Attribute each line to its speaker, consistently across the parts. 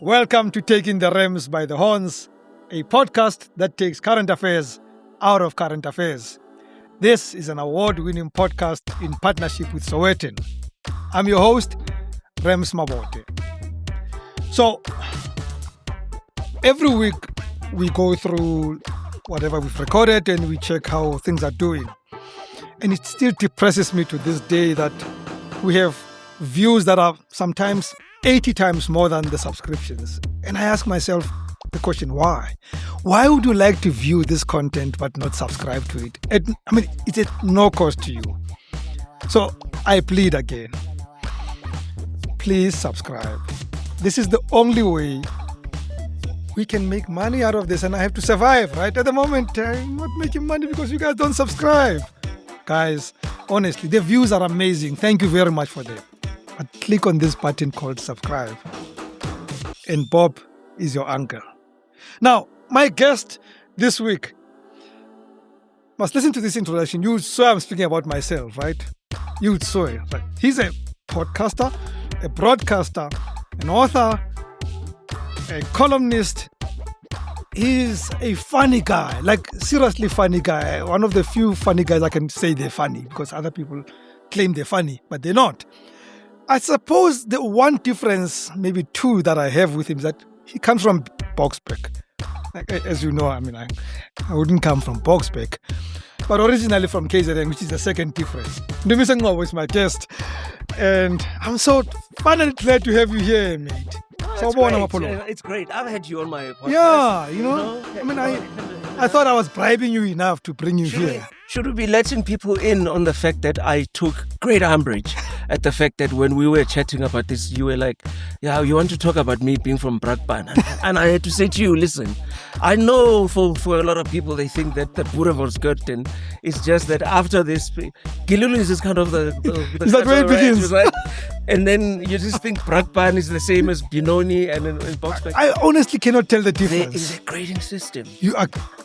Speaker 1: Welcome to Taking the Rams by the Horns, a podcast that takes current affairs out of current affairs. This is an award-winning podcast in partnership with Sowetan. I'm your host, Rams Mabote. So, every week we go through whatever we've recorded and we check how things are doing. And it still depresses me to this day that we have views that are sometimes 80 times more than the subscriptions. And I ask myself the question, why? Why would you like to view this content but not subscribe to it? It's at no cost to you. So I plead again. Please subscribe. This is the only way we can make money out of this, and I have to survive, right? At the moment, I'm not making money because you guys don't subscribe. Guys, honestly, the views are amazing. Thank you very much for them. But click on this button called subscribe. And Bob is your uncle. Now, my guest this week must listen to this introduction. You saw I'm speaking about myself, right? You saw it. Right? He's a podcaster, a broadcaster, an author, a columnist. He's a funny guy, like seriously funny guy. One of the few funny guys I can say they're funny, because other people claim they're funny, but they're not. I suppose the one difference, maybe two, that I have with him is that he comes from Boksburg. Like, as you know, I wouldn't come from Boksburg, but originally from KZN, which is the second difference. NDUMISO NGCOBO is my guest, and I'm so finally glad to have you here, mate.
Speaker 2: So it's great. I've had you on my podcast.
Speaker 1: Yeah, I thought I was bribing you enough to bring you here.
Speaker 2: Should we be letting people in on the fact that I took great umbrage at the fact that when we were chatting about this, you were like, yeah, you want to talk about me being from Brakpan? And I had to say to you, listen, I know for a lot of people, they think that Boerewoord's good, and it's just that after this, Gilulu is just kind of the
Speaker 1: is that where it begins?
Speaker 2: Right? And then you just think Brakpan is the same as Benoni and in Boksburg.
Speaker 1: I honestly cannot tell the difference.
Speaker 2: There is a grading system.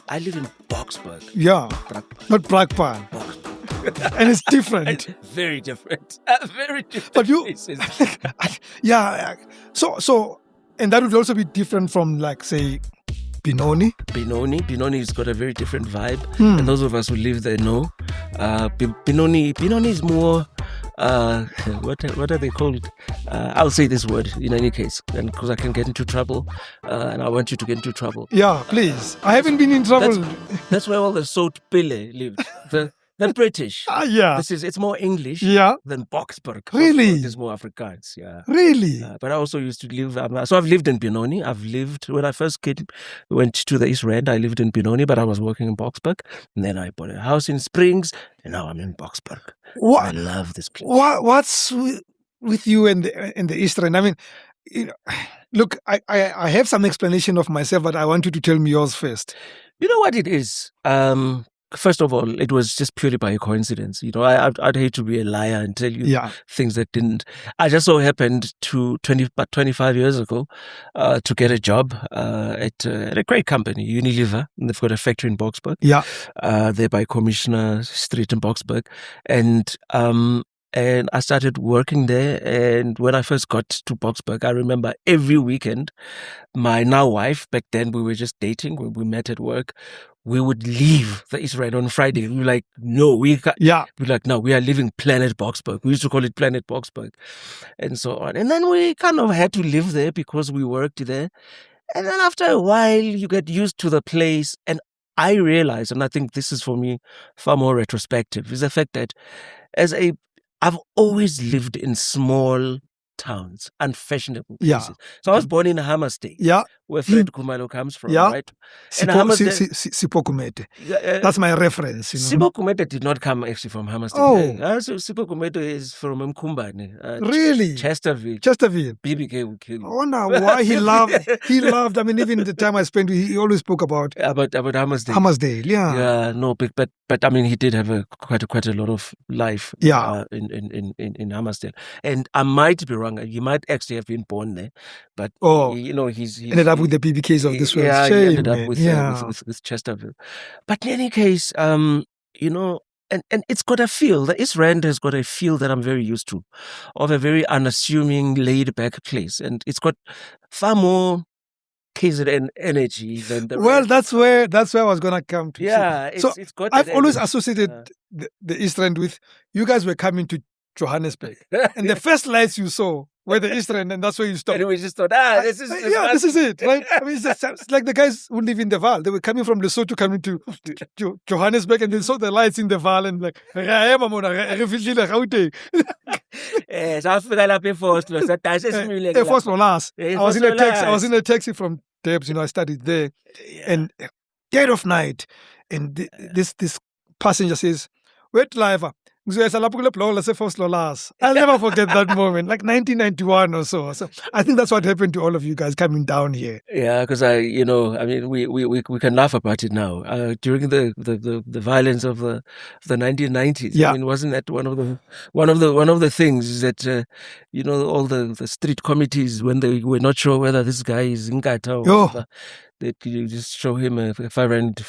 Speaker 2: I live in Boksburg.
Speaker 1: Yeah, not Brakpan. And it's different.
Speaker 2: Very different. Very different.
Speaker 1: But you,
Speaker 2: places.
Speaker 1: yeah. So, and that would also be different from, like, say, Benoni.
Speaker 2: Benoni's got a very different vibe, and those of us who live there know. Benoni is more. What are they called? I'll say this word in any case, and because I can get into trouble, and I want you to get into trouble.
Speaker 1: Yeah, please. I haven't been in trouble.
Speaker 2: That's where all the Sout Pille lived. The British.
Speaker 1: Yeah.
Speaker 2: It's more English than Boksburg.
Speaker 1: Really?
Speaker 2: It's more Afrikaans, yeah.
Speaker 1: Really?
Speaker 2: But I also used to live, so I've lived in Benoni. When I first went to the East Rand, I lived in Benoni, but I was working in Boksburg. And then I bought a house in Springs, and now I'm in Boksburg. I love this place.
Speaker 1: What's with you and the East Rand? Look, I have some explanation of myself, but I want you to tell me yours first.
Speaker 2: You know what it is? First of all, it was just purely by a coincidence. I'd hate to be a liar and tell you things that didn't. I just so happened to 25 years ago to get a job at a great company, Unilever. And they've got a factory in Boksburg.
Speaker 1: Yeah,
Speaker 2: they're by Commissioner Street in Boksburg, and I started working there. And when I first got to Boksburg, I remember every weekend, my now wife, back then we were just dating, when we met at work, we would leave the East Rand on Friday. We were like, no, we are leaving Planet Boksburg. We used to call it Planet Boksburg, and so on. And then we kind of had to live there because we worked there. And then after a while, you get used to the place. And I realized, and I think this is for me far more retrospective, is the fact that I've always lived in small towns, unfashionable places. So I was born in Hammersdale, where Fred Kumalo comes from, right?
Speaker 1: Sipho Kumete. That's my reference.
Speaker 2: Sipho Kumete did not come actually from Hammersdale.
Speaker 1: Oh.
Speaker 2: Sipho Kumete is from Mkumbane.
Speaker 1: Really?
Speaker 2: Chesterfield. BBK will kill you.
Speaker 1: I wonder why he loved. Even the time I spent with him, he always spoke about
Speaker 2: Hammersdale.
Speaker 1: Hammersdale, yeah.
Speaker 2: Yeah, no, but he did have quite a lot of life. In Hammersdale, and I might be wrong. He might actually have been born there, but he's
Speaker 1: ended up with the BBKs of this world.
Speaker 2: Yeah, he ended up with Chesterfield. But in any case, and it's got a feel. The East Rand has got a feel that I'm very used to, of a very unassuming, laid-back place, and it's got far more KZN energy than the
Speaker 1: Well,
Speaker 2: rest.
Speaker 1: that's where I was gonna come to.
Speaker 2: Yeah,
Speaker 1: So
Speaker 2: it's got.
Speaker 1: I've
Speaker 2: that
Speaker 1: always
Speaker 2: energy.
Speaker 1: associated the East Rand with you guys were coming to Johannesburg, and the first lights you saw were the East Rand, and that's where you stopped.
Speaker 2: And we just thought, this is
Speaker 1: this is it, right? I mean, it's like the guys who live in the Val. They were coming from Lesotho, coming to Johannesburg, and they saw the lights in the Val, and like, Air Force Lolas. I was in a taxi. I was in a taxi from Debs. I studied there, and dead of night, and this passenger says, "Wait, driver." I'll never forget that moment, like 1991 or so. So I think that's what happened to all of you guys coming down here.
Speaker 2: Yeah, because I mean, we can laugh about it now. During the violence of the 1990s, I mean, wasn't that one of the things that all the street committees, when they were not sure whether this guy is Nkata or whatever, they could just show him a 5 rand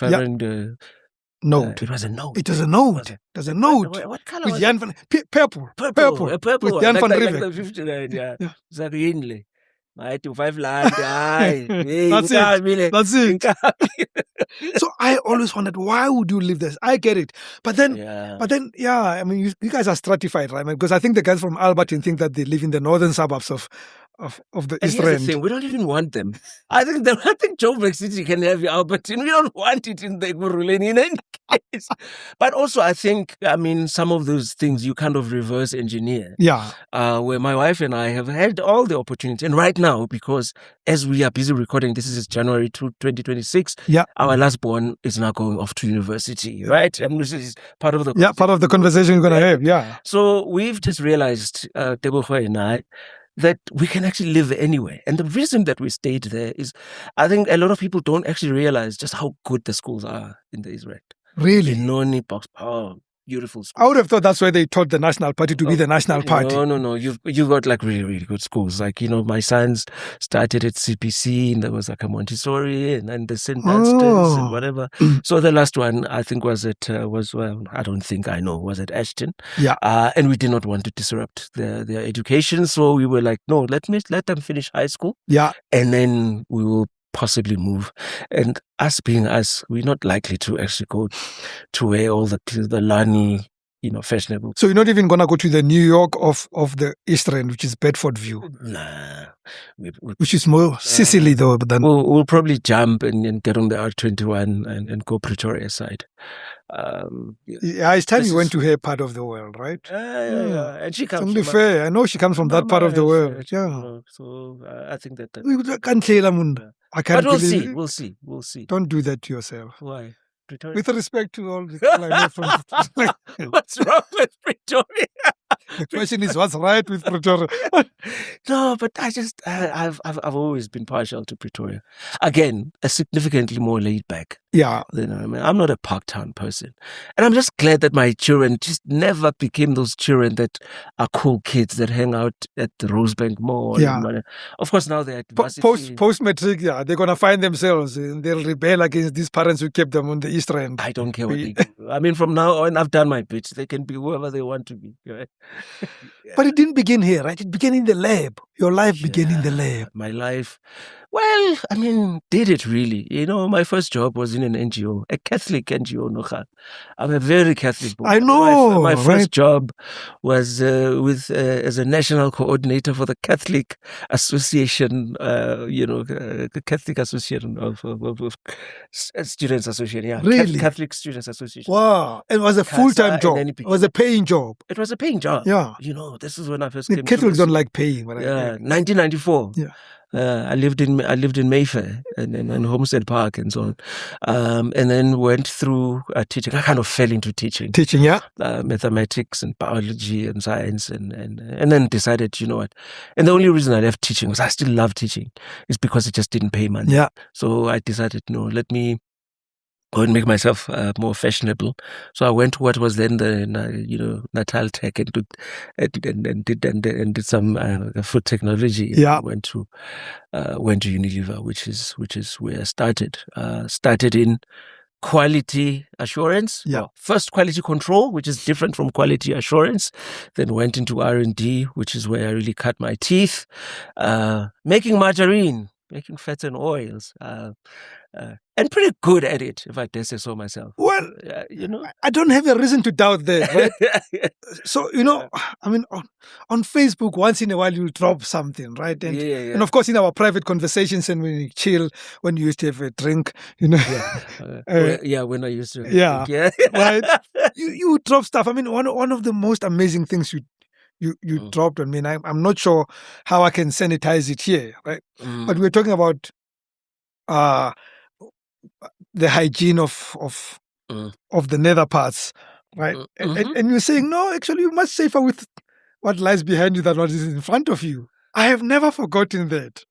Speaker 1: note.
Speaker 2: It was a note.
Speaker 1: It was a note. It was a note.
Speaker 2: What color
Speaker 1: with
Speaker 2: was
Speaker 1: Jan van purple. With Jan van
Speaker 2: Riebeck. Like the 50 rand, yeah. It's like Hinley. My 5 rand. That's
Speaker 1: it. So I always wondered, why would you live this? I get it. But then, I mean, you guys are stratified, right? Because I think the guys from Albertine think that they live in the northern suburbs of the East Rand.
Speaker 2: The thing, we don't even want them. I think Joburg City can have Albertine. We don't want it in the Guruleni in any case. But also, I think, I mean, some of those things you kind of reverse engineer.
Speaker 1: Yeah.
Speaker 2: Where my wife and I have had all the opportunity. And right now, because as we are busy recording, this is January 2026.
Speaker 1: Yeah.
Speaker 2: Our last born is now going off to university, right? And this is part of the
Speaker 1: part of the conversation we're going to have. Yeah.
Speaker 2: So we've just realized, Tebogo and I, that we can actually live anywhere. And the reason that we stayed there is, I think a lot of people don't actually realize just how good the schools are in the Israel.
Speaker 1: Really?
Speaker 2: Noni, beautiful schools.
Speaker 1: I would have thought that's where they taught the National Party to be the National Party.
Speaker 2: No. You've got like really, really good schools. Like, my sons started at CPC, and there was like a Montessori and the St. Dunstan's and whatever. So the last one, I think, was at Ashton.
Speaker 1: Yeah.
Speaker 2: And we did not want to disrupt their education. So we were like, no, let them finish high school.
Speaker 1: Yeah.
Speaker 2: And then we will possibly move. And us being us, we're not likely to actually go to where all the Lani, fashionable.
Speaker 1: So you're not even going to go to the New York of the East Rand, which is Bedford View.
Speaker 2: Nah.
Speaker 1: Which is more Sicily, though. But then
Speaker 2: we'll probably jump and get on the R21 and go Pretoria side.
Speaker 1: It's time you went to her part of the world, right?
Speaker 2: Yeah. And she comes
Speaker 1: from fair. I know she comes from that part of the world. Yeah.
Speaker 2: So I think that.
Speaker 1: I can't
Speaker 2: But we'll see.
Speaker 1: Don't do that to yourself.
Speaker 2: Why? Pretoria?
Speaker 1: With respect to all the people I know from...
Speaker 2: What's wrong with Pretoria?
Speaker 1: The question is, what's right with Pretoria?
Speaker 2: No, but I've always been partial to Pretoria. Again, a significantly more laid back.
Speaker 1: Yeah.
Speaker 2: I'm not a Parktown person. And I'm just glad that my children just never became those children that are cool kids that hang out at the Rosebank Mall.
Speaker 1: Yeah.
Speaker 2: Of course, now they're at
Speaker 1: post-matric, they're going to find themselves and they'll rebel against these parents who kept them on the East Rand.
Speaker 2: I don't care what they do. I mean, from now on, I've done my bit. They can be whoever they want to be. Right?
Speaker 1: But it didn't begin here, right? It began in the lab. Your life began in the lab.
Speaker 2: My life, well, I mean, did it really? My first job was in an NGO, a Catholic NGO, Nocha. I'm a very Catholic boy.
Speaker 1: I know.
Speaker 2: My first job was as a national coordinator for the Catholic Association, the Catholic Association of Students Association. Yeah,
Speaker 1: really?
Speaker 2: Catholic Students Association.
Speaker 1: Wow. It was a full-time job. It was a paying job.
Speaker 2: It was a paying job.
Speaker 1: Yeah.
Speaker 2: This is when I first came.
Speaker 1: The Catholics don't like paying.
Speaker 2: 1994.
Speaker 1: Yeah.
Speaker 2: I lived in Mayfair and Homestead Park and so on, and then went through teaching. I kind of fell into teaching.
Speaker 1: Teaching, yeah,
Speaker 2: mathematics and biology and science, and then decided, you know what? And the only reason I left teaching was I still love teaching, is because it just didn't pay money.
Speaker 1: Yeah.
Speaker 2: So I decided, no, let me go and make myself more fashionable. So I went to what was then the Natal Tech and did some food technology.
Speaker 1: Yeah.
Speaker 2: Went to Unilever, which is where I started. Started in quality assurance.
Speaker 1: Yeah.
Speaker 2: Well, first quality control, which is different from quality assurance. Then went into R&D, which is where I really cut my teeth. Making margarine, making fats and oils. And pretty good at it, if I dare say so myself.
Speaker 1: Well,
Speaker 2: you know,
Speaker 1: I don't have a reason to doubt that, right? So, I mean, on Facebook, once in a while, you'll drop something, right? And, and of course, in our private conversations and when you chill, when you used to have a drink,
Speaker 2: when I used to
Speaker 1: yeah,
Speaker 2: drink,
Speaker 1: right? You drop stuff. I mean, one of the most amazing things you dropped on me, and I'm not sure how I can sanitize it here, right? But we're talking about the hygiene of the nether parts, right? And you're saying, no, actually, you're much safer with what lies behind you than what is in front of you. I have never forgotten that.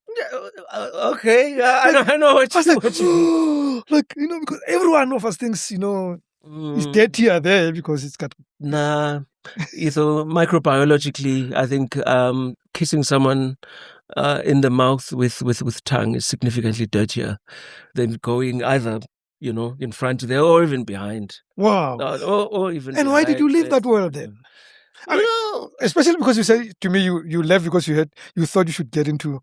Speaker 2: Okay, I know what you mean.
Speaker 1: Like, because everyone of us thinks, it's dirtier there because it's got...
Speaker 2: Nah, so microbiologically, I think kissing someone in the mouth with tongue is significantly dirtier than going either, in front there or even behind.
Speaker 1: Wow.
Speaker 2: Or even
Speaker 1: And why did you leave that world then? I mean, especially because you said to me you left because you thought you should get into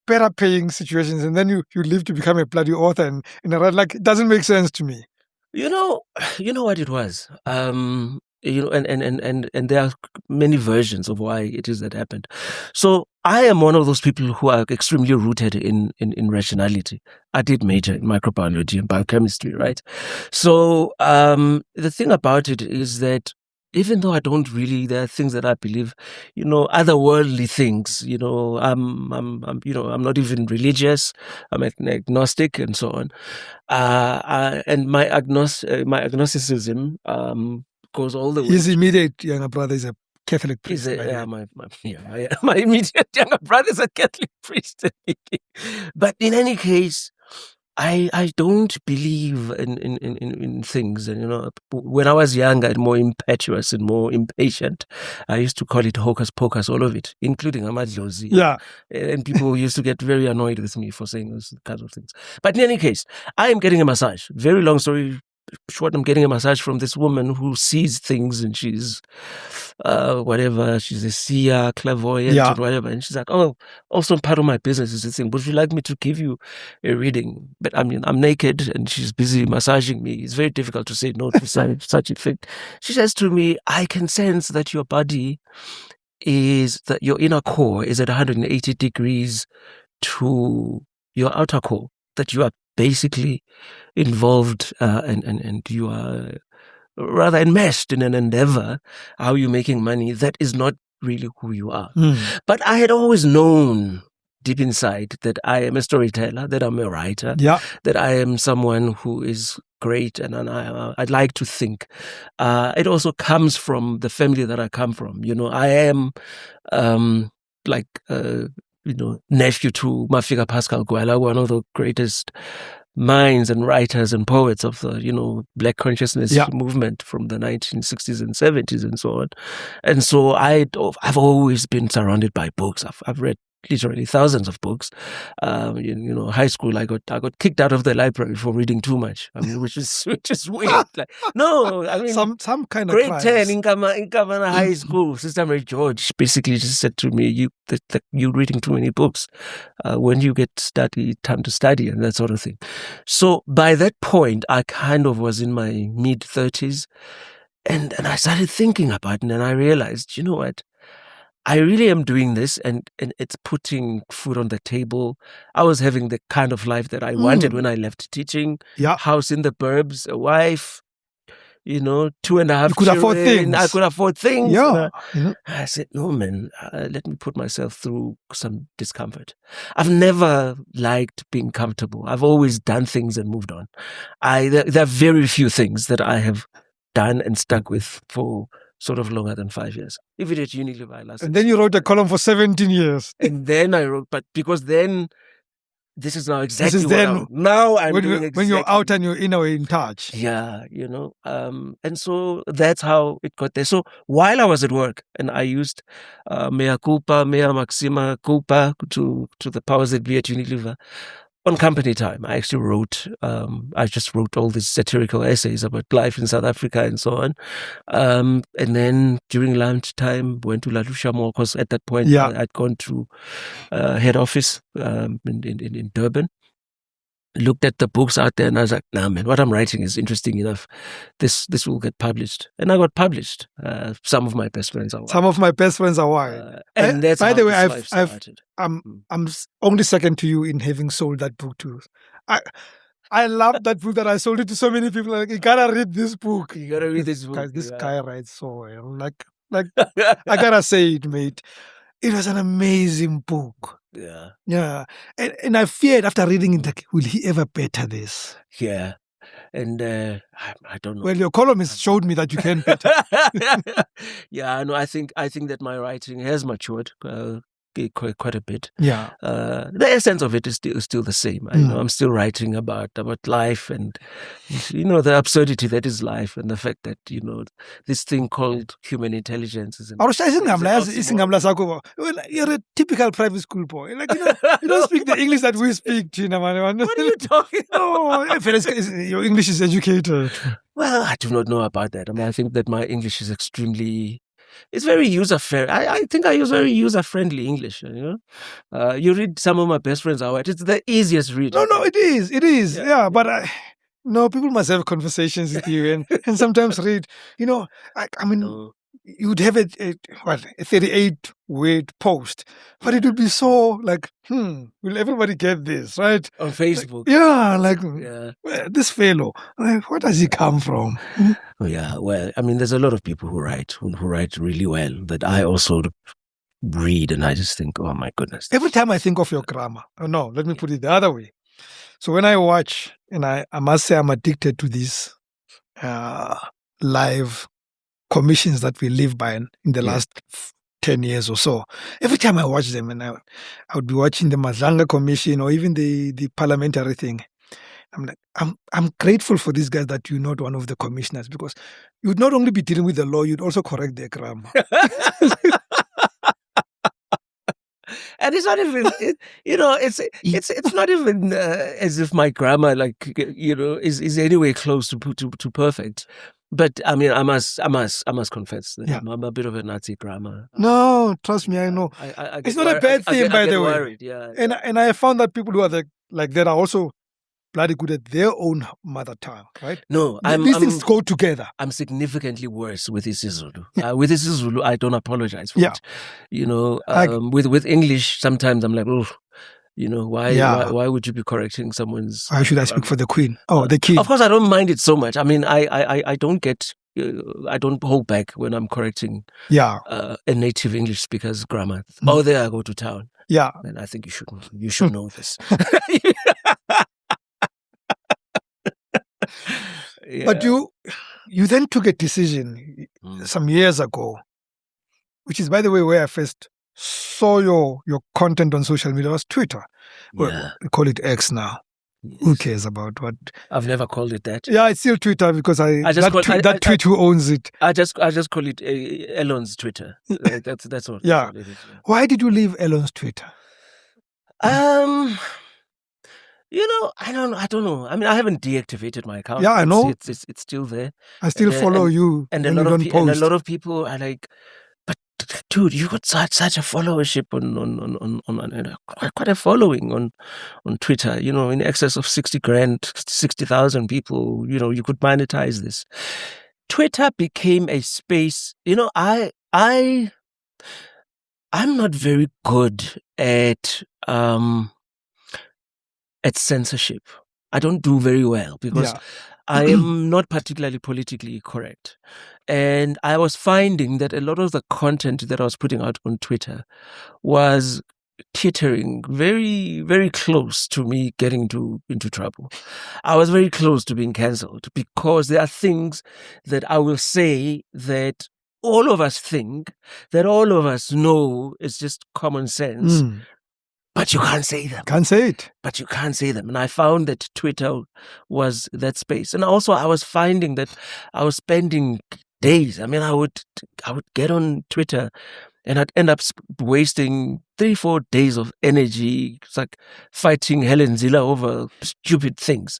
Speaker 1: better paying situations, and then you leave to become a bloody author, and like, it doesn't make sense to me.
Speaker 2: You know what it was. And there are many versions of why it is that happened. So I am one of those people who are extremely rooted in rationality. I did major in microbiology and biochemistry, right? So the thing about it is that even though I don't really, there are things that I believe, otherworldly things. I'm not even religious. I'm agnostic and so on. And my agnosticism goes all the way.
Speaker 1: His immediate younger brother is a Catholic priest.
Speaker 2: My immediate younger brother is a Catholic priest. But in any case, I don't believe in things. And, when I was younger and more impetuous and more impatient, I used to call it hocus pocus, all of it, including amadlozi.
Speaker 1: Yeah.
Speaker 2: And people used to get very annoyed with me for saying those kinds of things. But in any case, I am getting a massage. Very long story short, I'm getting a massage from this woman who sees things, and she's whatever, she's a seer, clairvoyant, or whatever. And she's like, oh, also part of my business is this thing. Would you like me to give you a reading? But I mean, I'm naked and she's busy massaging me. It's very difficult to say no to such a thing. She says to me, I can sense that your body that your inner core is at 180 degrees to your outer core, that you are basically involved and you are rather enmeshed in an endeavor. How you're making money, that is not really who you are. But I had always known deep inside that I am a storyteller, that I'm a writer, that I am someone who is great, and I'd like to think. It also comes from the family that I come from. I am nephew to Mafika Pascal Gwala, one of the greatest minds and writers and poets of the, Black consciousness movement from the 1960s and 70s and so on. And so I've always been surrounded by books. I've read literally thousands of books. High school, I got kicked out of the library for reading too much. I mean, which is weird. Like, no, I mean,
Speaker 1: some kind of
Speaker 2: grade 10 in Kamana High School, Sister Mary George basically just said to me, you're reading too many books. When you get time to study and that sort of thing. So by that point, I kind of was in my mid-30s, and I started thinking about it, and I realized, you know what? I really am doing this, and it's putting food on the table. I was having the kind of life that I wanted when I left teaching. House in the burbs, a wife, 2.5 children.
Speaker 1: You could afford things.
Speaker 2: I could afford things.
Speaker 1: Yeah.
Speaker 2: I said, no, man, let me put myself through some discomfort. I've never liked being comfortable. I've always done things and moved on. There are very few things that I have done and stuck with for sort of longer than 5 years. Even at Unilever, I lasted.
Speaker 1: And then you wrote a column for 17 years.
Speaker 2: And then I wrote, but because then this is now exactly what I'm doing.
Speaker 1: When you're out and you're in touch.
Speaker 2: Yeah, and so that's how it got there. So while I was at work, and I used mea culpa, mea maxima culpa to the powers that be at Unilever, on company time, I actually wrote, I just wrote all these satirical essays about life in South Africa and so on. And then during lunchtime, went to Lalusha Mall because at that point I'd gone to head office in Durban. Looked at the books out there and I was like, nah, man, what I'm writing is interesting enough. This will get published. And I got published. Some of my best friends are white.
Speaker 1: Some of my best friends are white.
Speaker 2: And that's
Speaker 1: by
Speaker 2: how
Speaker 1: the way,
Speaker 2: this life started.
Speaker 1: I'm only second to you in having sold that book too. I love that book that I sold it to so many people. Like, you gotta read this book.
Speaker 2: You gotta read this book.
Speaker 1: This guy writes so well. Like I gotta say it, mate. It was an amazing book.
Speaker 2: Yeah.
Speaker 1: Yeah. And I feared after reading it, like, will he ever better this?
Speaker 2: Yeah. And I don't know.
Speaker 1: Well, your columnist showed me that you can better.
Speaker 2: Yeah, no, I think that my writing has matured quite a bit.
Speaker 1: Yeah.
Speaker 2: The essence of it is still the same. I'm still writing about life and the absurdity that is life and the fact that this thing called human intelligence is.
Speaker 1: You're a typical private school boy. Like you don't speak the English that we speak, Tina man.
Speaker 2: What are you talking about?
Speaker 1: Your English is educated.
Speaker 2: Well, I do not know about that. I mean, I think that my English is extremely. It's very user-friendly. I think I use very user-friendly English. You read some of my best friends are white. It's the easiest read.
Speaker 1: No, it is. It is. Yeah, but people must have conversations with you and sometimes read. You'd have a 38-word post, but it would be so like, will everybody get this, right?
Speaker 2: On Facebook.
Speaker 1: This fellow, where does he come from?
Speaker 2: Oh, yeah, well, I mean, there's a lot of people who write really well that I also read, and I just think, oh my goodness.
Speaker 1: Every time I think of your grammar, let me put it the other way. So when I watch, and I must say I'm addicted to these live commissions that we live by in the last 10 years or so. Every time I watch them, and I would be watching the Mazanga Commission or even the parliamentary thing, I'm like, I'm grateful for these guys that you're not one of the commissioners, because you'd not only be dealing with the law, you'd also correct their grammar.
Speaker 2: And it's not even, it's not even as if my grammar, is anywhere close to perfect. But I mean, I must confess that I'm a bit of a Nazi grammar.
Speaker 1: No, trust me, I know. It's not a bad thing, by the way.
Speaker 2: Worried, yeah.
Speaker 1: And I found that people who are like that are also bloody good at their own mother tongue, right?
Speaker 2: No,
Speaker 1: these things go together.
Speaker 2: I'm significantly worse with isiZulu. With isiZulu, I don't apologize for it. With English, sometimes I'm like, oh. Why would you be correcting someone's?
Speaker 1: Why should I speak for the Queen? Oh, the King.
Speaker 2: Of course, I don't mind it so much. I mean, I don't get, I don't hold back when I'm correcting a native English speaker's grammar. Oh, there I go to town.
Speaker 1: Yeah.
Speaker 2: And I think you should know this.
Speaker 1: Yeah. But you then took a decision some years ago, which is, by the way, where I first saw your content on social media. Was Twitter. Well, we call it X now. Yes. Who cares about what?
Speaker 2: I've never called it that.
Speaker 1: Yeah, it's still Twitter because that tweet who owns it.
Speaker 2: I just call it Elon's Twitter. That's all.
Speaker 1: Yeah. That's all it is. Why did you leave Elon's Twitter?
Speaker 2: I don't know. I mean, I haven't deactivated my account.
Speaker 1: Yeah, I know.
Speaker 2: It's still there.
Speaker 1: I still follow you.
Speaker 2: And a lot of people are like, but dude, you got such a followership on quite a following on Twitter, in excess of 60,000 people, you could monetize this. Twitter became a space, I'm not very good at censorship. I don't do very well because I am not particularly politically correct. And I was finding that a lot of the content that I was putting out on Twitter was teetering very, very close to me getting into trouble. I was very close to being cancelled because there are things that I will say that all of us think, that all of us know is just common sense. But you can't say them.
Speaker 1: Can't say it.
Speaker 2: But you can't say them. And I found that Twitter was that space. And also I was finding that I was spending days. I mean, I would get on Twitter And I'd end up wasting 3-4 days of energy. It's like fighting Helen Ziller over stupid things,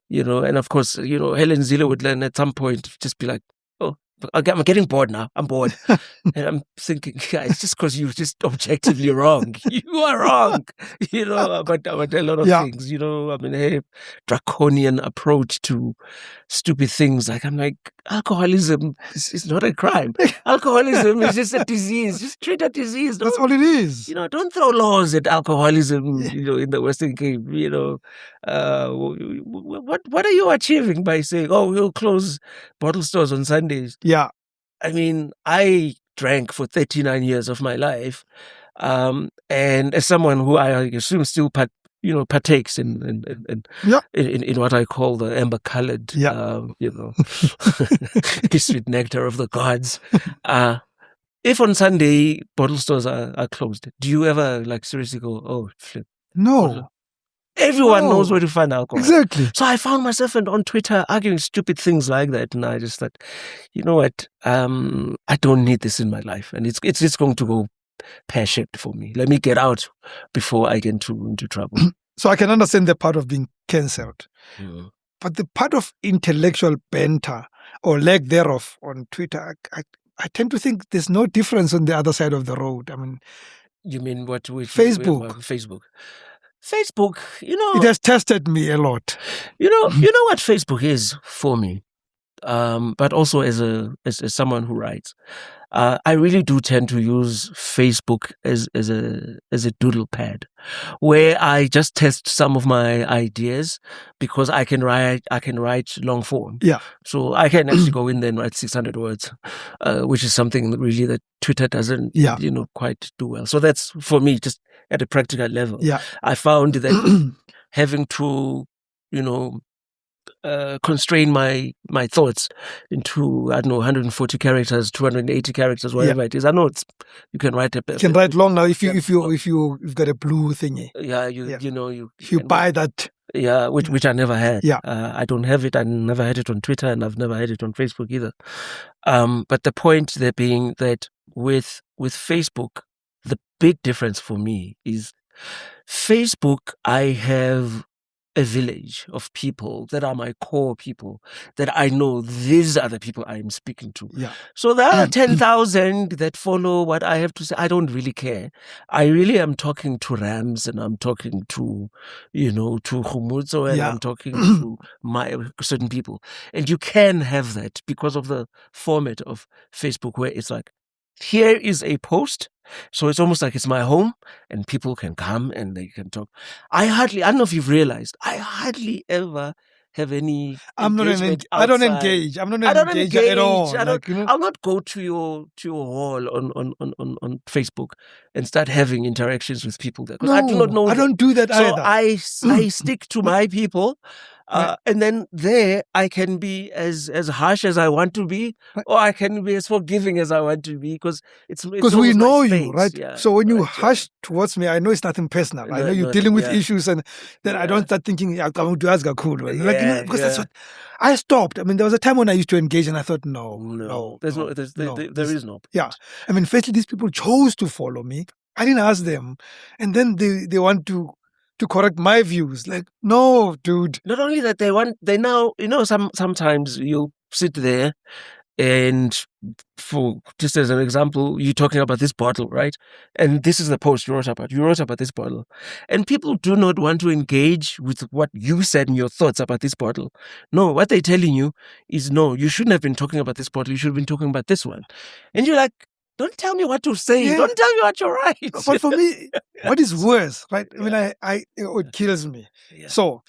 Speaker 2: and of course, Helen Ziller would then at some point just be like, oh, I'm getting bored now. I'm bored. And I'm thinking, guys, just because you're just objectively wrong. You are wrong, about a lot of things, I mean, hey, draconian approach to stupid things. Like, I'm like, alcoholism is not a crime. Alcoholism is just a disease. Just treat a disease.
Speaker 1: That's all it is.
Speaker 2: Don't throw laws at alcoholism, in the Western Cape, what are you achieving by saying, oh, we'll close bottle stores on Sundays?
Speaker 1: Yeah.
Speaker 2: I mean, I drank for 39 years of my life. And as someone who I assume still partakes in what I call the amber-colored, sweet nectar of the gods. If on Sunday bottle stores are closed, do you ever seriously go, oh, flip?
Speaker 1: No.
Speaker 2: Everyone knows where to find alcohol.
Speaker 1: Exactly.
Speaker 2: So I found myself on Twitter arguing stupid things like that, and I just thought, you know what? I don't need this in my life, and it's just going to go pear-shaped for me. Let me get out before I get into trouble.
Speaker 1: So I can understand the part of being cancelled, but the part of intellectual banter or lack thereof on Twitter, I tend to think there's no difference on the other side of the road. I mean,
Speaker 2: you mean what with
Speaker 1: Facebook?
Speaker 2: Facebook,
Speaker 1: it has tested me a lot.
Speaker 2: You know what Facebook is for me, but also as someone who writes, I really do tend to use Facebook as a doodle pad, where I just test some of my ideas because I can write long form.
Speaker 1: Yeah.
Speaker 2: So I can actually go in there and write 600 words, which is something really that Twitter doesn't, quite do well. So that's for me just at a practical level.
Speaker 1: Yeah.
Speaker 2: I found that having to, constrain my thoughts into 140 characters, 280 characters, whatever it is. I know you can write
Speaker 1: you can write long now if you've got a blue thingy.
Speaker 2: Yeah,
Speaker 1: you buy that.
Speaker 2: Yeah, which I never had.
Speaker 1: Yeah,
Speaker 2: I don't have it. I never had it on Twitter, and I've never had it on Facebook either. But the point there being that with Facebook, the big difference for me is Facebook. I have a village of people that are my core people that I know these are the people I am speaking to.
Speaker 1: Yeah.
Speaker 2: So there are 10,000 that follow what I have to say. I don't really care. I really am talking to Rams, and I'm talking to, to Khumutso, and I'm talking to my certain people. And you can have that because of the format of Facebook, where it's like, here is a post. So it's almost like it's my home, and people can come and they can talk. I don't know if you've realized, I hardly ever have any.
Speaker 1: I don't engage. I'm not an engager at all.
Speaker 2: I'll not go to your hall on Facebook and start having interactions with people there, because I do not know.
Speaker 1: I don't do that either.
Speaker 2: So I stick to my people. And then there I can be as harsh as I want to be, or I can be as forgiving as I want to be, because
Speaker 1: we know you, right? Yeah, so when you hush towards me, I know it's nothing personal. I know you're dealing with issues, and then I don't start thinking I'm going to ask a cool one. Because that's what I stopped. I mean, there was a time when I used to engage, and I thought, there is no. Yeah, I mean, firstly, these people chose to follow me. I didn't ask them, and then they want to correct my views. Like, no, dude.
Speaker 2: Not only that, they now, sometimes you'll sit there and, for just as an example, you're talking about this bottle, right? And this is the post you wrote about. You wrote about this bottle. And people do not want to engage with what you said in your thoughts about this bottle. No, what they're telling you is, no, you shouldn't have been talking about this bottle. You should have been talking about this one. And you're like, don't tell me what to say. Yeah. Don't tell me what to write.
Speaker 1: But for me, what is worse, right? I mean, it kills me. Yeah. So,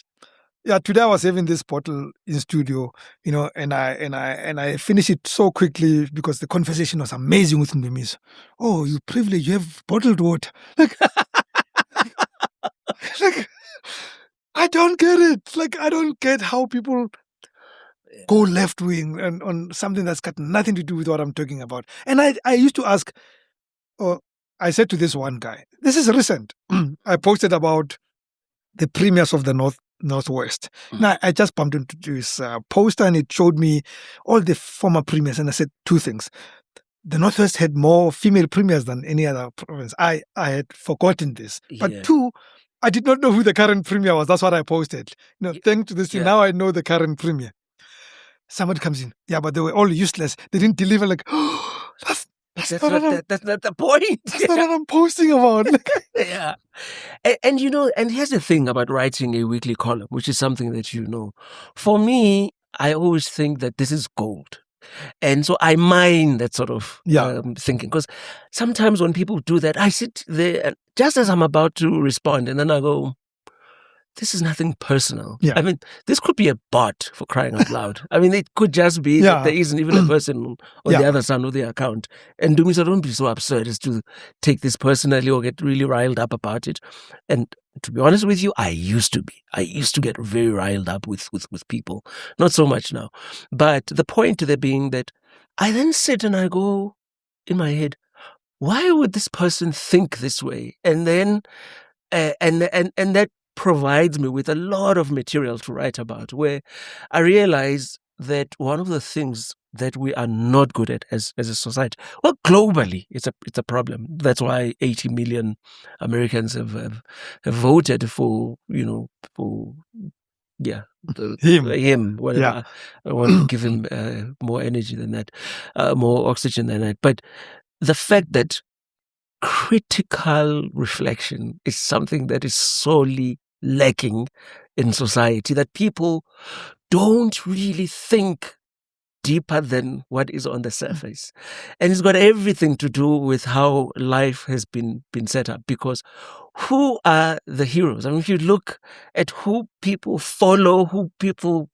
Speaker 1: today I was having this bottle in studio, and I finished it so quickly because the conversation was amazing with NDUMISO. Oh, you privileged, you have bottled water. Like, I don't get it. Like, I don't get how people go left wing and on something that's got nothing to do with what I'm talking about. And I used to ask, I said to this one guy, this is recent. I posted about the premiers of the Northwest. Now, I just bumped into this poster, and it showed me all the former premiers, and I said two things. the Northwest had more female premiers than any other province. I had forgotten this. But
Speaker 2: Yeah.
Speaker 1: 2, I did not know who the current premier was. That's what I posted. Thanks to this thing, now I know the current premier. Somebody comes in. Yeah, but they were all useless. They didn't deliver. Like, oh, that's
Speaker 2: not the point.
Speaker 1: That's not what I'm posting about.
Speaker 2: Yeah. And and here's the thing about writing a weekly column, which is something that for me, I always think that this is gold. And so I mind that sort of thinking, because sometimes when people do that, I sit there and just as I'm about to respond, and then I go, this is nothing personal.
Speaker 1: Yeah.
Speaker 2: I mean, this could be a bot, for crying out loud. I mean, it could just be that there isn't even a person on the other side of the account. And NDUMISO, don't be so absurd as to take this personally or get really riled up about it. And to be honest with you, I used to be. I used to get very riled up with people. Not so much now. But the point there being that I then sit and I go in my head, why would this person think this way? And then, and that provides me with a lot of material to write about, where I realize that one of the things that we are not good at as a society, well, globally, it's a problem. That's why 80 million Americans have voted for him. Whatever. I want to give him more energy than that, more oxygen than that. But the fact that critical reflection is something that is sorely lacking in society, that people don't really think deeper than what is on the surface. And it's got everything to do with how life has been set up, because who are the heroes? I mean, if you look at who people follow, who people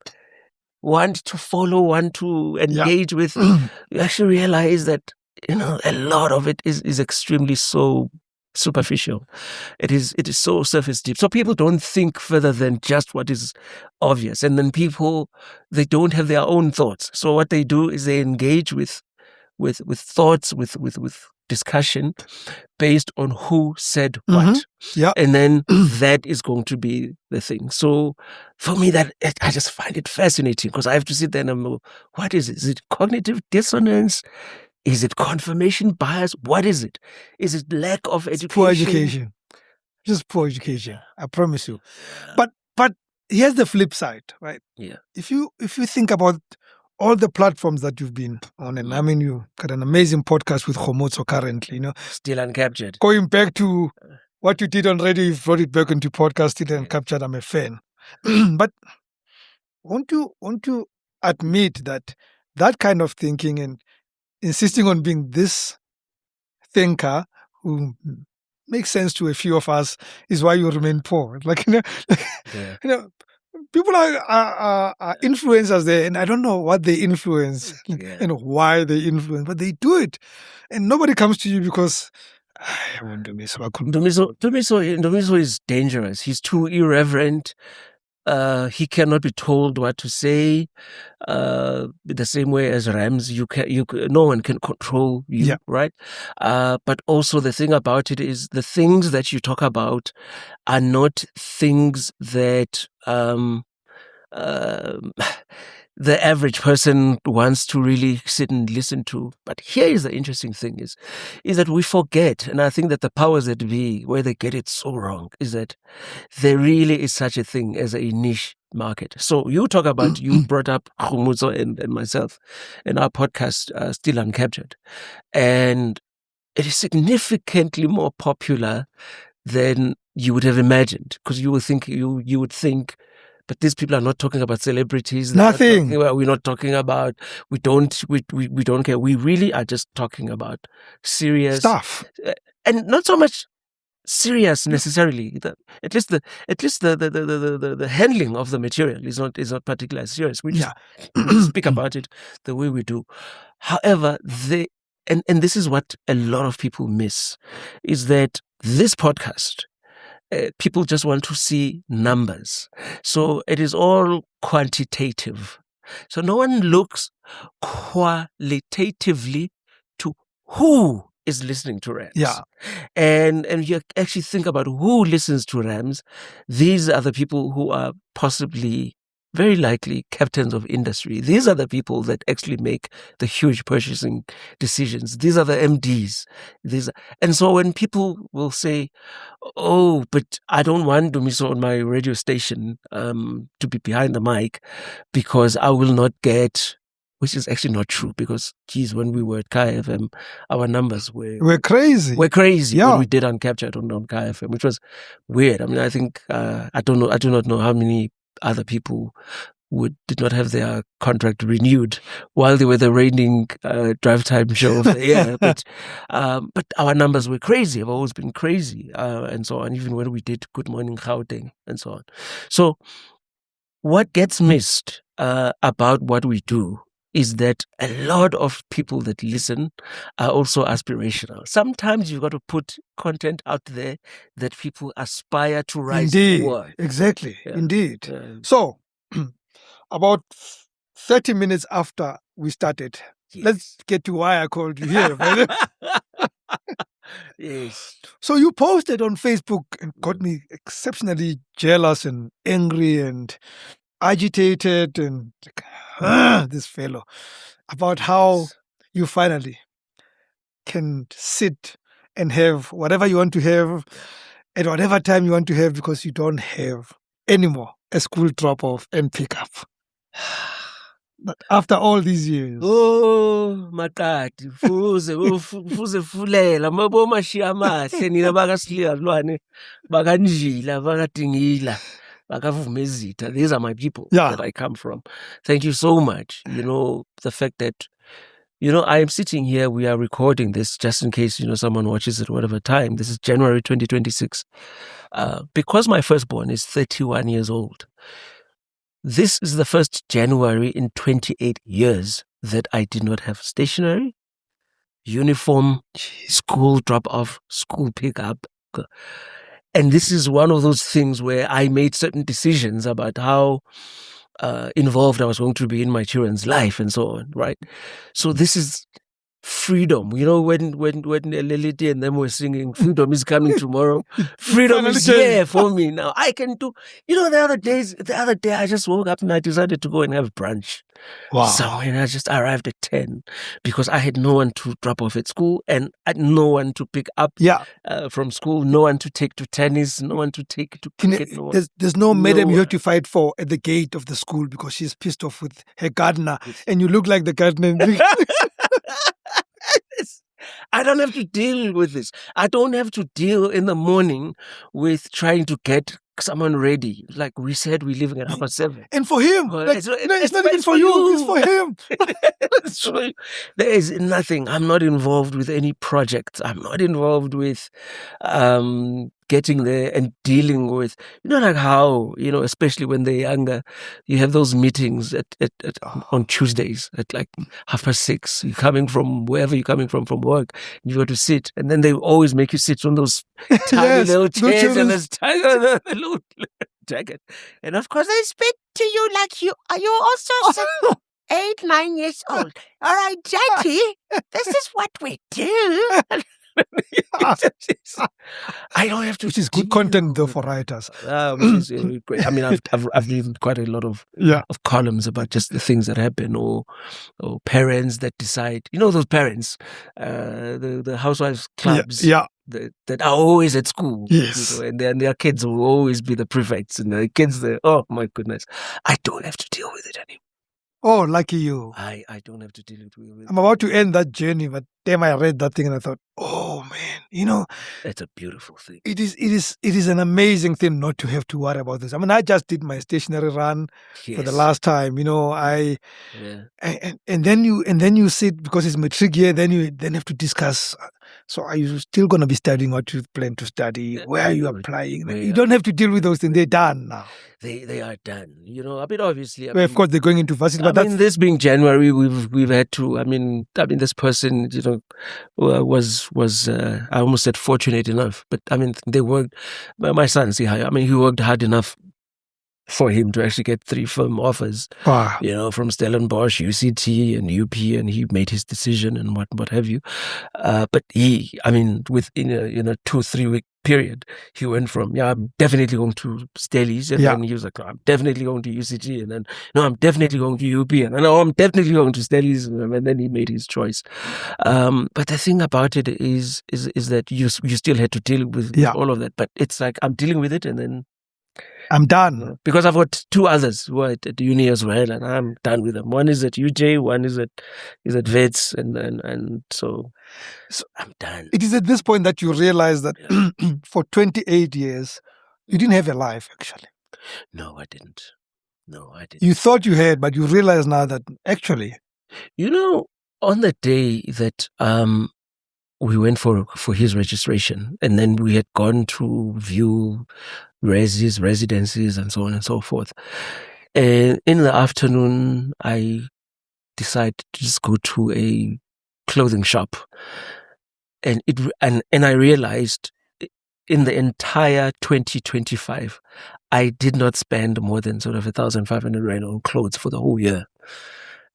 Speaker 2: want to follow, want to engage with, you actually realize that a lot of it is extremely so superficial. It is so surface deep. So people don't think further than just what is obvious. And then people, they don't have their own thoughts. So what they do is they engage with thoughts, with discussion based on who said what. And then that is going to be the thing. So for me, I just find it fascinating, because I have to sit there and I'm like, what is it? Is it cognitive dissonance? Is it confirmation bias? What is it? Is it lack of education?
Speaker 1: Poor education. Just poor education. I promise you. But here's the flip side, right?
Speaker 2: Yeah.
Speaker 1: If you think about all the platforms that you've been on, and I mean, you got an amazing podcast with Khomotso currently,
Speaker 2: Still Uncaptured.
Speaker 1: Going back to what you did on radio, you've brought it back into podcast, Still Uncaptured. I'm a fan. But won't you admit that kind of thinking and insisting on being this thinker who makes sense to a few of us is why you remain poor? Like, people are influencers there, and I don't know what they influence and why they influence, but they do it. And nobody comes to you because I want to miss
Speaker 2: NDUMISO is dangerous. He's too irreverent. He cannot be told what to say. The same way as Rams, no one can control you, right? But also the thing about it is the things that you talk about are not things that the average person wants to really sit and listen to. But here is the interesting thing is that we forget, and I think that the powers that be, where they get it so wrong, is that there really is such a thing as a niche market. So you talk about, you brought up Khomotso and myself in our podcast, Still Uncaptured. And it is significantly more popular than you would have imagined, because you would think, but these people are not talking about celebrities.
Speaker 1: Nothing.
Speaker 2: We're not talking about. We don't care. We really are just talking about serious
Speaker 1: stuff,
Speaker 2: and not so much serious necessarily. At least the handling of the material is not particularly serious. We just speak about it the way we do. However, and this is what a lot of people miss, is that this podcast, people just want to see numbers. So it is all quantitative. So no one looks qualitatively to who is listening to Rams.
Speaker 1: Yeah.
Speaker 2: And you actually think about who listens to Rams. These are the people who are possibly very likely captains of industry. These are the people that actually make the huge purchasing decisions. These are the MDs. And so when people will say, "Oh, but I don't want NDUMISO on my radio station to be behind the mic because I will not get," which is actually not true, because, geez, when we were at Kaya FM, our numbers
Speaker 1: We're crazy.
Speaker 2: When we did Uncaptured on Kaya FM, which was weird. I mean, I think, I do not know how many other people did not have their contract renewed while they were the reigning drive time show of the year. But our numbers were crazy. Have always been crazy, and so on. Even when we did Good Morning Gauteng and so on. So what gets missed about what we do is that a lot of people that listen are also aspirational. Sometimes you've got to put content out there that people aspire to rise toward.
Speaker 1: Exactly. Yeah. Indeed. So, about 30 minutes after we started, let's get to why I called you here.
Speaker 2: Yes.
Speaker 1: So you posted on Facebook and got me exceptionally jealous and angry and agitated and this fellow, about how you finally can sit and have whatever you want to have at whatever time you want to have, because you don't have anymore a school drop-off and pick-up. But after all these years.
Speaker 2: Oh, Makati, fuze fulela, mabo mashiya mahle, nina bakasihlwane, bakanjila, bakatingila, bakavumezita. These are my people that I come from. Thank you so much. You know, the fact that, you know, I am sitting here, we are recording this just in case, you know, someone watches it whatever time. This is January 2026. Because my firstborn is 31 years old. This is the first January in 28 years that I did not have stationery, uniform, school drop-off, school pick-up. And this is one of those things where I made certain decisions about how involved I was going to be in my children's life and so on, right? So this is freedom. You know, when Leliti and them were singing, freedom is coming tomorrow. Freedom is here for me now. I can do, you know, the other day I just woke up and I decided to go and have brunch.
Speaker 1: Wow.
Speaker 2: Somewhere, and I just arrived at 10 because I had no one to drop off at school and I had no one to pick up from school, no one to take to tennis, no one to take to cricket.
Speaker 1: There's no madam you have to fight for at the gate of the school because she's pissed off with her gardener and you look like the gardener.
Speaker 2: I don't have to deal with this. I don't have to deal in the morning with trying to get someone ready. Like we said, we're leaving at 7:30.
Speaker 1: And for him, it's not even for you. It's for him.
Speaker 2: So, there is nothing. I'm not involved with any project. I'm not involved with getting there and dealing with, you know, like how, you know, especially when they're younger, you have those meetings on Tuesdays at like 6:30. You're coming from wherever you're coming from work, you go to sit, and then they always make you sit on those tiny little chairs and this tiny little jacket. And of course, they speak to you like you are also 8, 9 years old. All right, Jackie, this is what we do. I don't have to.
Speaker 1: Which is good content though for writers.
Speaker 2: Which is great. I mean, I've written quite a lot of columns about just the things that happen, or parents that decide. You know those parents, the housewives clubs. That are always at school.
Speaker 1: Yes.
Speaker 2: You know, and their kids will always be the prefects, and the kids there. Oh my goodness, I don't have to deal with it anymore.
Speaker 1: Oh, lucky you.
Speaker 2: I don't have to deal with it.
Speaker 1: I'm about to end that journey, but damn, I read that thing and I thought, oh man, you know.
Speaker 2: It's a beautiful thing.
Speaker 1: It is an amazing thing not to have to worry about this. I mean, I just did my stationary run for the last time, you know, and then you sit, because it's matric year, then you have to discuss. So are you still going to be studying what you plan to study? Where are you applying? You don't have to deal with those things. They're done now.
Speaker 2: They are done. You know, I mean, obviously.
Speaker 1: Of course, they're going into varsity. But
Speaker 2: this being January, we've had to. I mean, this person, you know, was I almost said fortunate enough, but I mean, they worked. My son, he worked hard enough for him to actually get 3 firm offers, you know, from Stellenbosch, UCT, and UP, and he made his decision and what have you. But he, I mean, within a 2-3 week period, he went from, yeah, I'm definitely going to Stellies, and then he was like, no, I'm definitely going to UCT, and then, no, I'm definitely going to UP, and then, no, I'm definitely going to Stellies, and then he made his choice. But the thing about it is that you still had to deal with all of that, but it's like, I'm dealing with it, and then
Speaker 1: I'm done.
Speaker 2: Because I've got two others who are at uni as well, and I'm done with them. One is at UJ, one is at Vets, and so I'm done.
Speaker 1: It is at this point that you realize that for 28 years, you didn't have a life, actually.
Speaker 2: No, I didn't.
Speaker 1: You thought you had, but you realize now that actually...
Speaker 2: on the day that we went for his registration, and then we had gone to view residencies and so on and so forth. And in the afternoon, I decided to just go to a clothing shop, and I realized in the entire 2025, I did not spend more than sort of 1,500 rand on clothes for the whole year.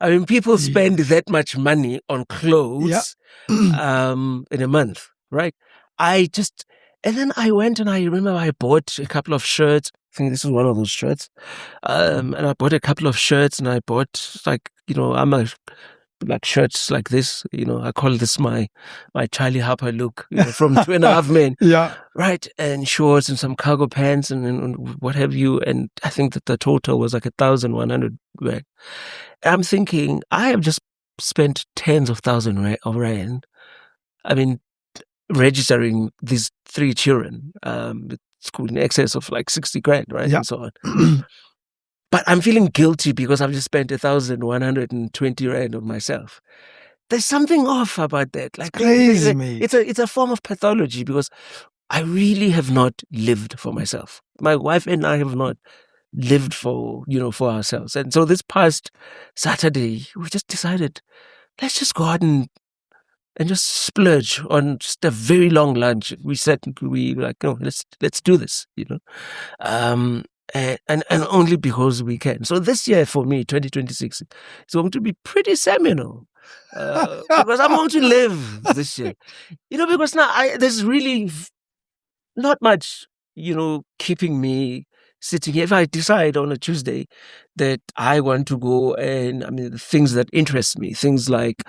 Speaker 2: I mean, people spend that much money on clothes in a month, right? And then I went and I remember I bought a couple of shirts. I think this is one of those shirts. And I bought a couple of shirts, and I bought I'm a like shirts like this, I call this my Charlie Harper look from 2.5 Men.
Speaker 1: Yeah.
Speaker 2: Right. And shorts and some cargo pants and what have you. And I think that the total was like 1,100 rand. I'm thinking, I have just spent tens of thousands of rand. I mean, registering these 3 children, school in excess of like 60 grand, right?
Speaker 1: Yeah.
Speaker 2: And so on. But I'm feeling guilty because I've just spent 1,120 rand on myself. There's something off about that. Like,
Speaker 1: it's crazy, mate.
Speaker 2: It's a form of pathology because I really have not lived for myself. My wife and I have not lived for ourselves. And so this past Saturday, we just decided, let's just go out and just splurge on just a very long lunch. We said, let's do this, and only because we can. So this year for me, 2026, is going to be pretty seminal because I'm going to live this year. Because now there's really not much, keeping me sitting here. If I decide on a Tuesday that I want to go, and things that interest me, things like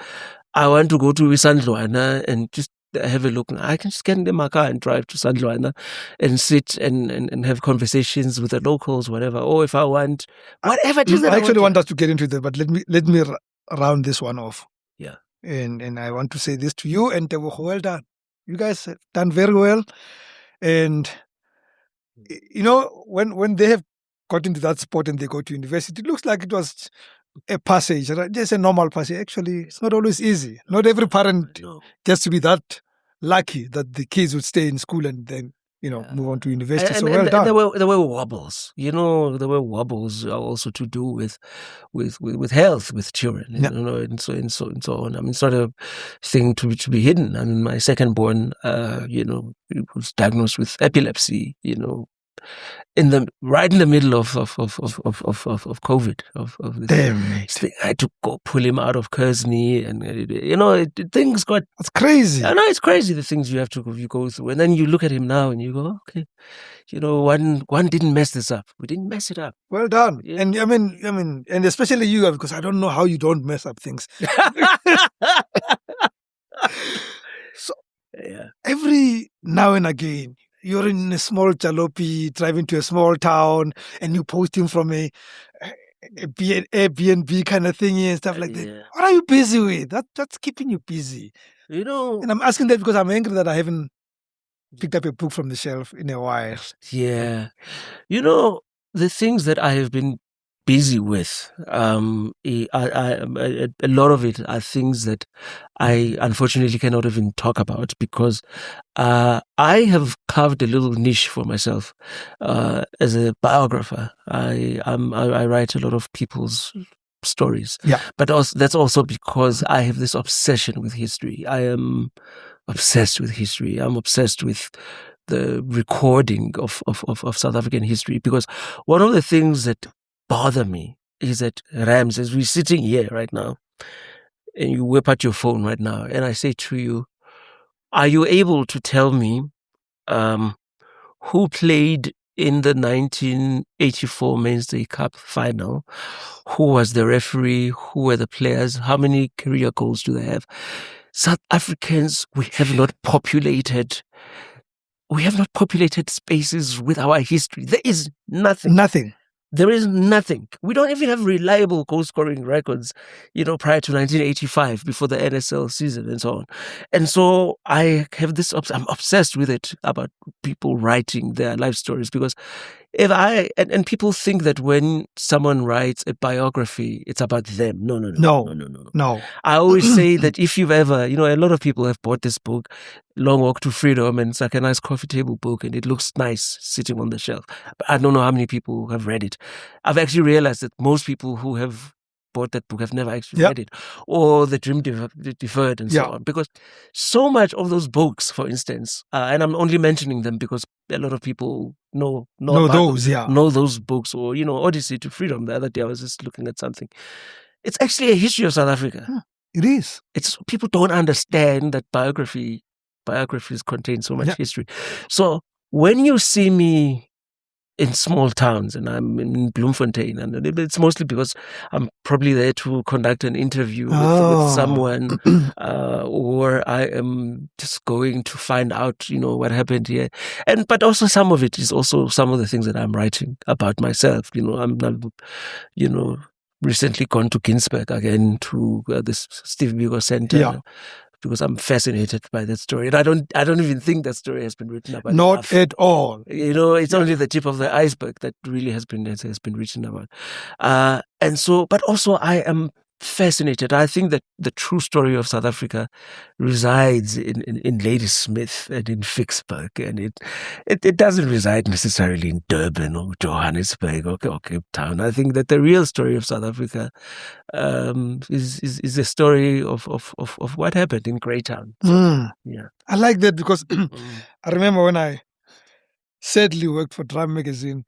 Speaker 2: I want to go to Sandlwana and just have a look. I can just get in my car and drive to Sandlwana and sit and have conversations with the locals, whatever. Or if I want, whatever it is that
Speaker 1: I actually want us to get into that, but let me round this one off.
Speaker 2: Yeah.
Speaker 1: And I want to say this to you and Tebogo, well done. You guys have done very well. And when they have got into that spot and they go to university, it looks like it was a passage, right? Just a normal passage. Actually, it's not always easy. Not every parent gets to be that lucky that the kids would stay in school and then move on to university. So well done.
Speaker 2: There were wobbles. There were wobbles also to do with health with children. And so on. I mean, it's not a thing to be hidden. I mean, my second born, was diagnosed with epilepsy. Right in the middle of COVID, of this.
Speaker 1: Damn, mate.
Speaker 2: I had to go pull him out of Kersney, and things got.
Speaker 1: That's crazy.
Speaker 2: I know it's crazy the things you go through, and then you look at him now and you go, okay, one didn't mess this up. We didn't mess it up.
Speaker 1: Well done. Yeah. And I mean, and especially you, because I don't know how you don't mess up things. So every now and again, you're in a small jalopy, driving to a small town, and you posting from a Airbnb kind of thingy and stuff like that. What are you busy with? That's keeping you busy. And I'm asking that because I'm angry that I haven't picked up a book from the shelf in a while.
Speaker 2: Yeah. The things that I have been busy with, a lot of it are things that I unfortunately cannot even talk about because I have carved a little niche for myself as a biographer. I write a lot of people's stories, but that's also because I have this obsession with history. I am obsessed with history. I'm obsessed with the recording of South African history because one of the things that bother me is that Rams, as we're sitting here right now, and you whip out your phone right now, and I say to you, are you able to tell me who played in the 1984 Men's Day Cup final, who was the referee, who were the players, how many career goals do they have. South Africans, we have not populated spaces with our history. There is nothing.
Speaker 1: Nothing.
Speaker 2: There is nothing. We don't even have reliable goal-scoring records, prior to 1985, before the NSL season and so on. And so I have this, I'm obsessed with it, about people writing their life stories, because and people think that when someone writes a biography, it's about them. No. I always say that if you've ever, a lot of people have bought this book, Long Walk to Freedom, and it's like a nice coffee table book, and it looks nice sitting on the shelf. But I don't know how many people have read it. I've actually realized that most people who have bought that book have never actually read it, or The Dream Deferred and so on, because so much of those books, for instance, and I'm only mentioning them because a lot of people know those books, or Odyssey to Freedom. The other day I was just looking at something. It's actually a history of South Africa.
Speaker 1: It is.
Speaker 2: It's people don't understand that biographies contain so much history. So when you see me in small towns, and I'm in Bloemfontein, and it's mostly because I'm probably there to conduct an interview with someone, or I am just going to find out, what happened here. But also some of it is also some of the things that I'm writing about myself. I'm recently gone to Ginsberg again, to this Steve Biko Center. Because I'm fascinated by that story, and I don't even think that story has been written about.
Speaker 1: Not
Speaker 2: enough.
Speaker 1: At all.
Speaker 2: It's only the tip of the iceberg that really has been written about. And so, but also I am fascinated. I think that the true story of South Africa resides in Ladysmith and in Vicksburg, and it doesn't reside necessarily in Durban or Johannesburg or Cape Town. I think that the real story of South Africa is the story of what happened in Greytown. So,
Speaker 1: I like that, because I remember when I sadly worked for Drum Magazine.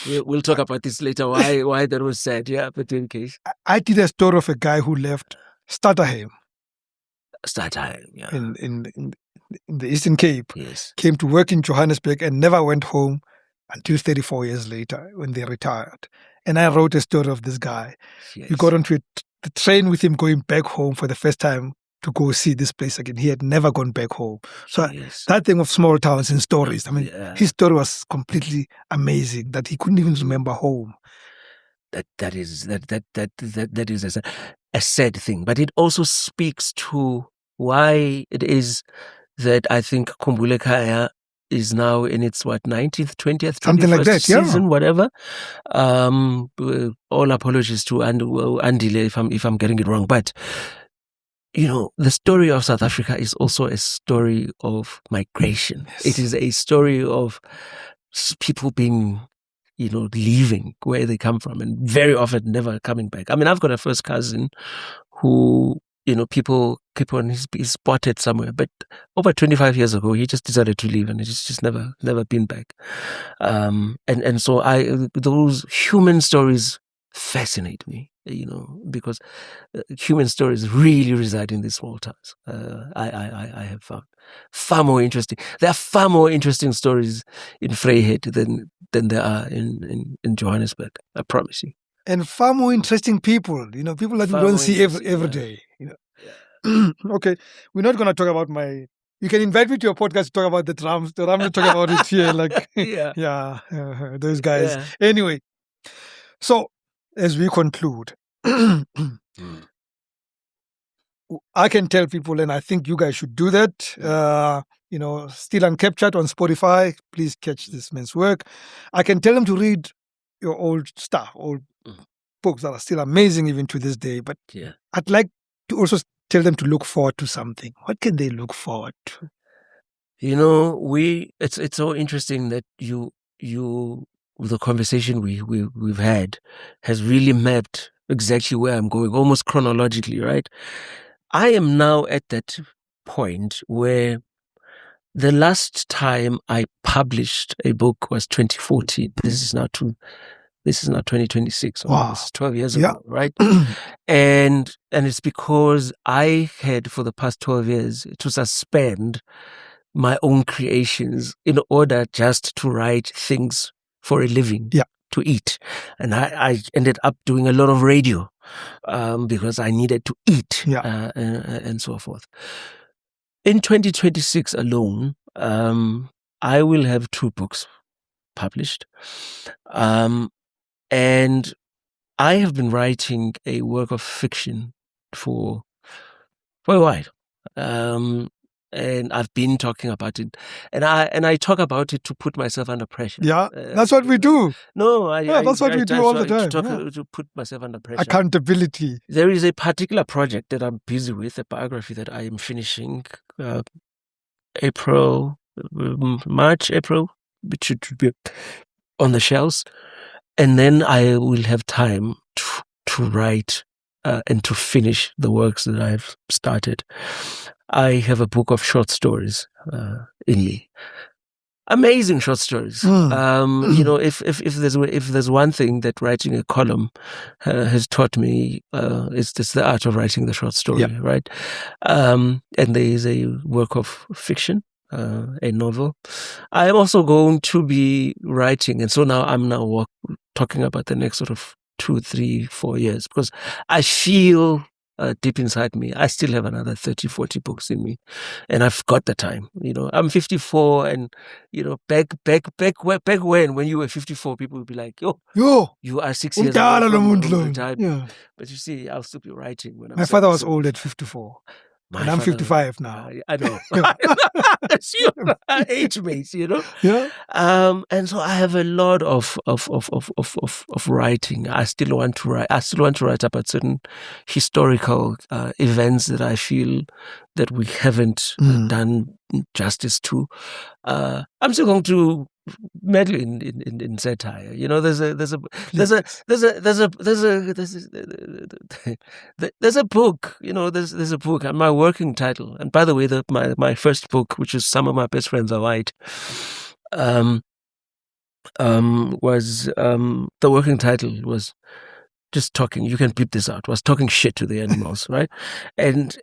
Speaker 2: We'll talk about this later. Why that was sad, but in case
Speaker 1: I did a story of a guy who left Stutterheim, in the Eastern Cape.
Speaker 2: Yes,
Speaker 1: came to work in Johannesburg and never went home until 34 years later when they retired. And I wrote a story of this guy.
Speaker 2: Yes.
Speaker 1: We got onto the train with him going back home for the first time to go see this place again. He had never gone back home. So that thing of small towns and stories, his story was completely amazing, that he couldn't even remember home.
Speaker 2: That is a sad thing, but it also speaks to why it is that I think Khumbule Khaya is now in its 19th, 20th,
Speaker 1: something like that,
Speaker 2: season, whatever. All apologies to Andile if I'm getting it wrong, but the story of South Africa is also a story of migration.
Speaker 1: Yes.
Speaker 2: It is a story of people being, leaving where they come from, and very often never coming back. I've got a first cousin who, people keep on he's spotted somewhere, but over 25 years ago, he just decided to leave, and he's just never been back. And so those human stories fascinate me, because human stories really reside in these small towns. I have found far more interesting. There are far more interesting stories in Vryheid than there are in Johannesburg. I promise you.
Speaker 1: And far more interesting people, people that we don't see every day. Okay, we're not going to talk about you can invite me to your podcast to talk about the drums. The drums, talk about it here, those guys. Yeah. Anyway, so as we conclude, I can tell people, and I think you guys should do that. Still Uncaptured on Spotify. Please catch this man's work. I can tell them to read your old stuff, old books that are still amazing even to this day. But I'd like to also tell them to look forward to something. What can they look forward to?
Speaker 2: It's so interesting that the conversation we've had has really mapped exactly where I'm going, almost chronologically, right? I am now at that point where the last time I published a book was 2014. This is now 2026.
Speaker 1: Wow.
Speaker 2: This is 12 years ago, right? And it's because I had, for the past 12 years, to suspend my own creations in order just to write things for a living, to eat. And I ended up doing a lot of radio because I needed to eat and so forth. In 2026 alone, I will have 2 books published. And I have been writing a work of fiction for a while. And I've been talking about it, and I talk about it to put myself under pressure.
Speaker 1: Yeah, that's what we do.
Speaker 2: No,
Speaker 1: that's what we do all the time.
Speaker 2: To put myself under pressure.
Speaker 1: Accountability.
Speaker 2: There is a particular project that I'm busy with, a biography that I am finishing, March, April, which should be on the shelves, and then I will have time to write and to finish the works that I've started. I have a book of short stories in me. Amazing short stories. If there's one thing that writing a column has taught me, it's the art of writing the short story, right? And there is a work of fiction, a novel. I am also going to be writing, and so now I'm talking about the next sort of 2, 3, 4 years, because I feel deep inside me, I still have another 30, 40 books in me, and I've got the time. I'm 54, and back when you were 54, people would be like, "Yo, you are 6 years old from time." Yeah. But you see, I'll still be writing when I'm.
Speaker 1: My father was old at 54. And I'm 55 now.
Speaker 2: I know. It's your age mates,
Speaker 1: Yeah.
Speaker 2: And so I have a lot of writing. I still want to write. I still want to write about certain historical events that I feel that we haven't done justice to. I'm still going to meddle in satire. There's a book. There's a book, and my working title. And by the way, my first book, which is Some of My Best Friends Are White, was the working title was just talking. You can beep this out. Was talking shit to the animals, right? And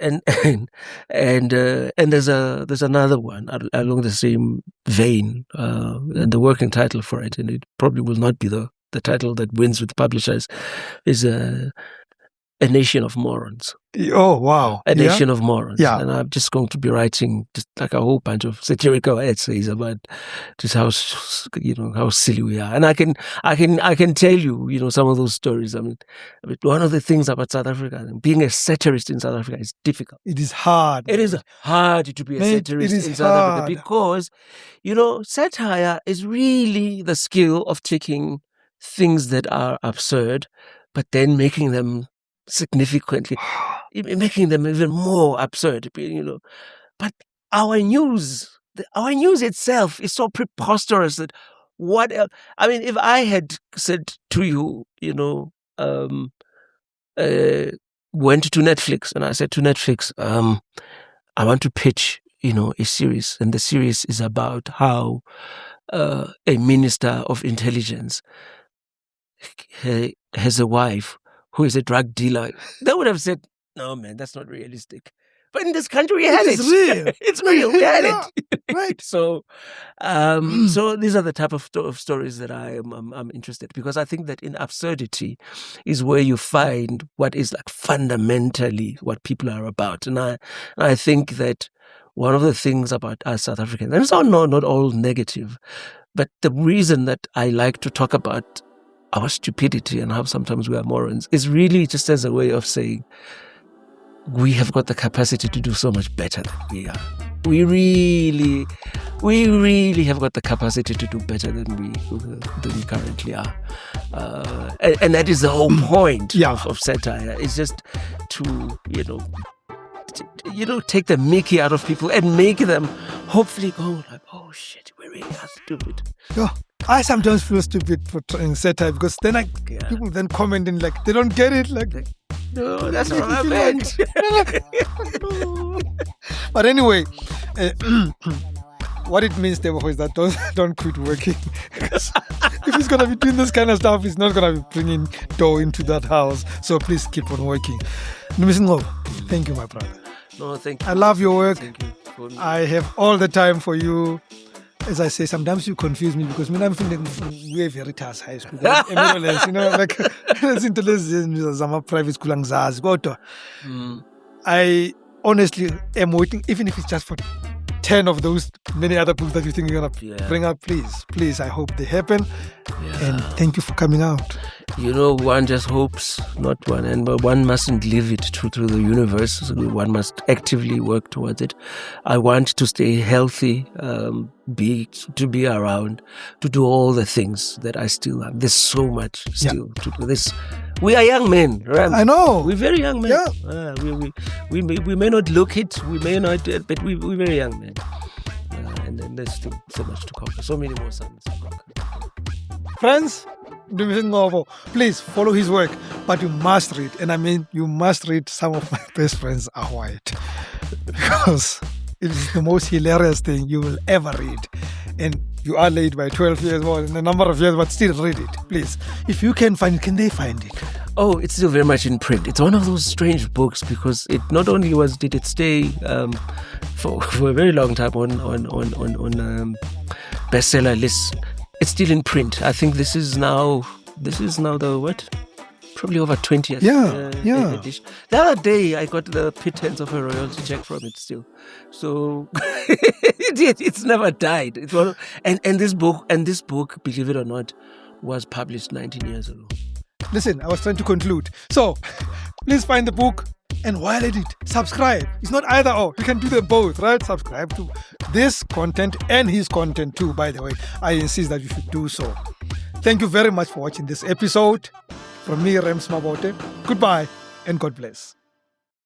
Speaker 2: there's another one along the same vein, and the working title for it, and it probably will not be the title that wins with publishers, is A Nation of Morons.
Speaker 1: Oh, wow.
Speaker 2: A Nation of Morons.
Speaker 1: Yeah.
Speaker 2: And I'm just going to be writing just like a whole bunch of satirical essays about just how silly we are. And I can tell you, some of those stories. I mean, one of the things about South Africa, being a satirist in South Africa is difficult.
Speaker 1: It is hard.
Speaker 2: It is hard to be a satirist in South Africa because, satire is really the skill of taking things that are absurd, but then making them significantly, making them even more absurd, But our news itself is so preposterous that what else? I mean, if I had said to you, went to Netflix and I said to Netflix, I want to pitch, a series, and the series is about how a minister of intelligence has a wife who is a drug dealer, they would have said, "No, man, that's not realistic." But in this country, we had it.
Speaker 1: It's real.
Speaker 2: It's real. We had it.
Speaker 1: Right.
Speaker 2: So, so these are the type of stories that I'm interested, because I think that in absurdity is where you find what is like fundamentally what people are about, and I think that one of the things about us South Africans, and it's not all negative, but the reason that I like to talk about our stupidity and how sometimes we are morons is really just as a way of saying we have got the capacity to do so much better than we are. We really have got the capacity to do better than we currently are. And that is the whole point of satire. It's just to, take the mickey out of people and make them hopefully go like, "Oh shit, we really are stupid."
Speaker 1: Yeah. I sometimes feel stupid for trying satire, because then people then comment and like they don't get it, like,
Speaker 2: "No, that's not what I meant."
Speaker 1: But anyway, what it means, therefore, is that don't quit working. Because if he's gonna be doing this kind of stuff, he's not gonna be bringing dough into that house. So please keep on working. NDUMISO NGCOBO, thank you, my brother.
Speaker 2: No, thank you.
Speaker 1: I love your work.
Speaker 2: Thank you. for me.
Speaker 1: I have all the time for you. As I say, sometimes you confuse me because when I'm feeling we're Veritas High School, like into this private school anxiety. I honestly am waiting, even if it's just for 10 of those many other books that you think you're gonna bring up. Please, I hope they happen. And thank you for coming out.
Speaker 2: One just hopes, not one, but one mustn't leave it to the universe. So one must actively work towards it. I want to stay healthy, to be around, to do all the things that I still have. There's so much still to do. We are young men, right?
Speaker 1: I know.
Speaker 2: We're very young men.
Speaker 1: Yeah.
Speaker 2: We may not look it, we may not, but we're very young men. And then there's still so much to conquer, so many more summits to conquer.
Speaker 1: Friends, NDUMISO NGCOBO, please follow his work, but you must read. And I mean, you must read. Some of my best friends are white because it is the most hilarious thing you will ever read. And you are late by 12 years more in a number of years, but still read it, please. If you can find it, can they find it?
Speaker 2: Oh, it's still very much in print. It's one of those strange books because it not only did it stay for a very long time on bestseller lists. It's still in print. I think this is now the what? Probably over 20 years. Edition. The other day I got the pittance of a royalty check from it still. So it's never died. It's one and this book, believe it or not, was published 19 years ago.
Speaker 1: Listen, I was trying to conclude. So please find the book and while at it, subscribe. It's not either or. You can do them both, right? Subscribe to this content and his content too, by the way. I insist that you should do so. Thank you very much for watching this episode. From me, Rems Mabote. Goodbye and God bless.